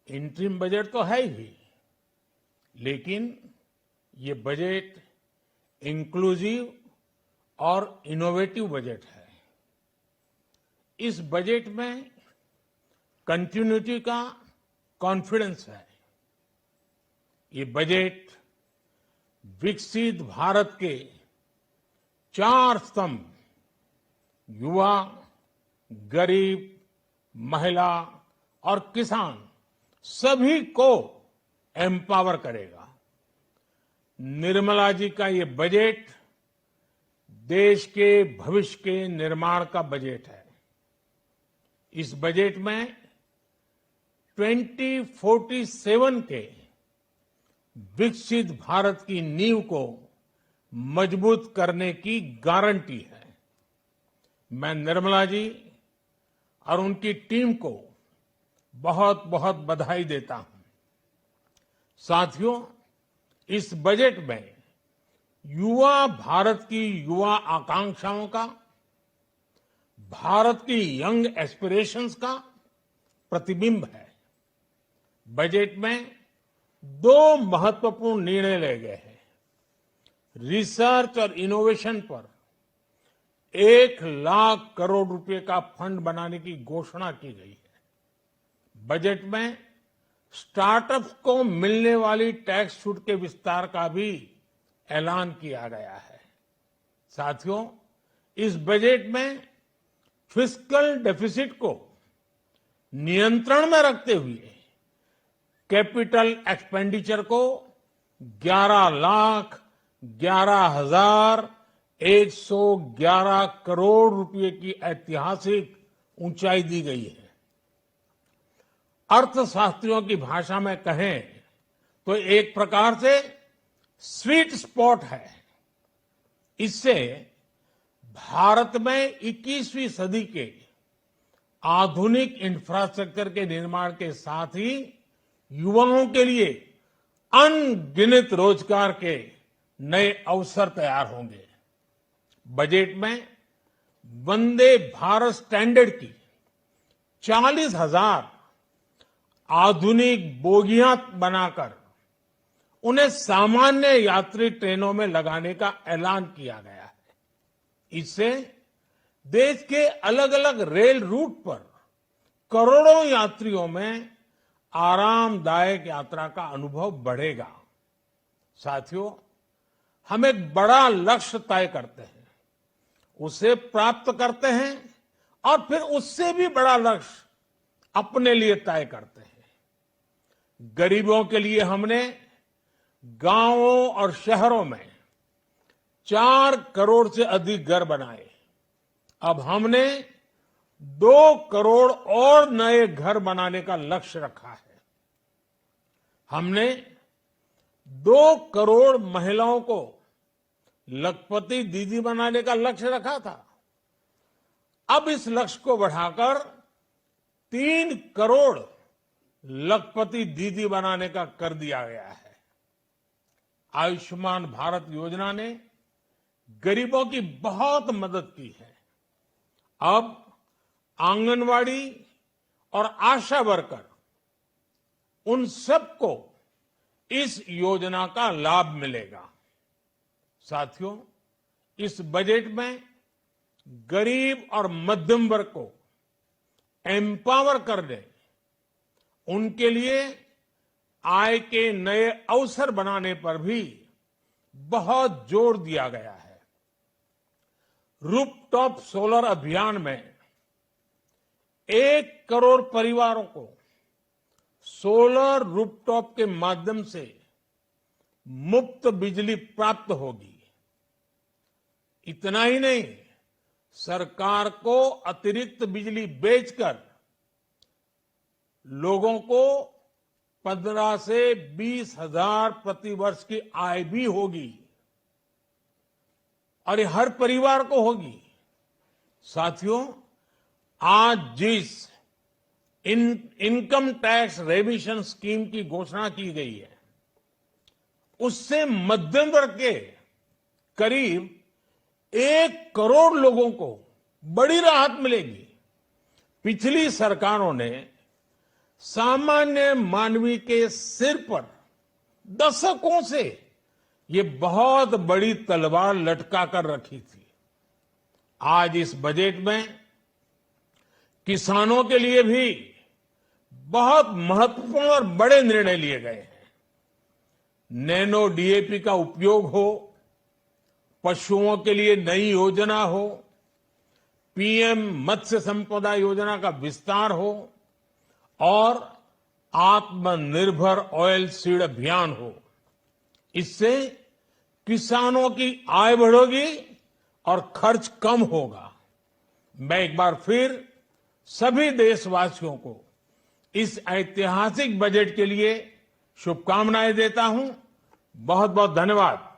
Interim budget तो है ही, लेकिन ये बजट इंक्लूसिव और इनोवेटिव बजट है। इस बजट में कंटिन्यूटी का कॉन्फिडेंस है। ये बजट विकसित भारत के 4 स्तंभ युवा, गरीब, महिला और किसान सभी को एम्पावर करेगा। निर्मला जी का ये बजट देश के भविष्य के निर्माण का बजट है। इस बजट में 2047 के विकसित भारत की नींव को मजबूत करने की गारंटी है। मैं निर्मला जी और उनकी टीम को बहुत बहुत बधाई देता हूं। साथियों, इस बजट में युवा भारत की युवा आकांक्षाओं का, भारत की यंग एस्पिरेशंस का प्रतिबिंब है। बजट में 2 महत्वपूर्ण निर्णय लिए गए हैं। रिसर्च और इनोवेशन पर 1 लाख करोड़ रुपए का फंड बनाने की घोषणा की गई है। बजट में स्टार्टअप्स को मिलने वाली टैक्स छूट के विस्तार का भी ऐलान किया गया है। साथियों, इस बजट में फिस्कल डेफिसिट को नियंत्रण में रखते हुए कैपिटल एक्सपेंडिचर को 11,11,111 करोड़ रुपए की ऐतिहासिक ऊंचाई दी गई है। अर्थशास्त्रियों की भाषा में कहें तो एक प्रकार से स्वीट स्पॉट है। इससे भारत में 21वीं सदी के आधुनिक इंफ्रास्ट्रक्चर के निर्माण के साथ ही युवाओं के लिए अनगिनत रोजगार के नए अवसर तैयार होंगे। बजट में वंदे भारत स्टैंडर्ड की 40,000 आधुनिक बोगियां बनाकर उन्हें सामान्य यात्री ट्रेनों में लगाने का ऐलान किया गया है। इससे देश के अलग अलग रेल रूट पर करोड़ों यात्रियों में आरामदायक यात्रा का अनुभव बढ़ेगा। साथियों, हम एक बड़ा लक्ष्य तय करते हैं, उसे प्राप्त करते हैं और फिर उससे भी बड़ा लक्ष्य अपने लिए तय करते हैं। गरीबों के लिए हमने गांवों और शहरों में 4 करोड़ से अधिक घर बनाए। अब हमने 2 करोड़ और नए घर बनाने का लक्ष्य रखा है। हमने 2 करोड़ महिलाओं को लखपति दीदी बनाने का लक्ष्य रखा था। अब इस लक्ष्य को बढ़ाकर 3 करोड़ लखपति दीदी बनाने का कर दिया गया है। आयुष्मान भारत योजना ने गरीबों की बहुत मदद की है। अब आंगनवाड़ी और आशा वर्कर, उन सबको इस योजना का लाभ मिलेगा। साथियों, इस बजट में गरीब और मध्यम वर्ग को एम्पावर करने, उनके लिए आय के नए अवसर बनाने पर भी बहुत जोर दिया गया है। रूफटॉप सोलर अभियान में 1 करोड़ परिवारों को सोलर रूफटॉप के माध्यम से मुफ्त बिजली प्राप्त होगी। इतना ही नहीं, सरकार को अतिरिक्त बिजली बेचकर लोगों को 15 से 20 हजार प्रति वर्ष की आय भी होगी और ये हर परिवार को होगी। साथियों, आज जिस इनकम टैक्स रेमिशन स्कीम की घोषणा की गई है, उससे मध्यम वर्ग के करीब 1 करोड़ लोगों को बड़ी राहत मिलेगी। पिछली सरकारों ने सामान्य मानवी के सिर पर दशकों से ये बहुत बड़ी तलवार लटका कर रखी थी। आज इस बजट में किसानों के लिए भी बहुत महत्वपूर्ण और बड़े निर्णय लिए गए हैं। नैनो डीएपी का उपयोग हो, पशुओं के लिए नई योजना हो, पीएम मत्स्य संपदा योजना का विस्तार हो और आत्मनिर्भर ऑयल सीड अभियान हो। इससे किसानों की आय बढ़ेगी और खर्च कम होगा। मैं एक बार फिर सभी देशवासियों को इस ऐतिहासिक बजट के लिए शुभकामनाएं देता हूं। बहुत बहुत धन्यवाद।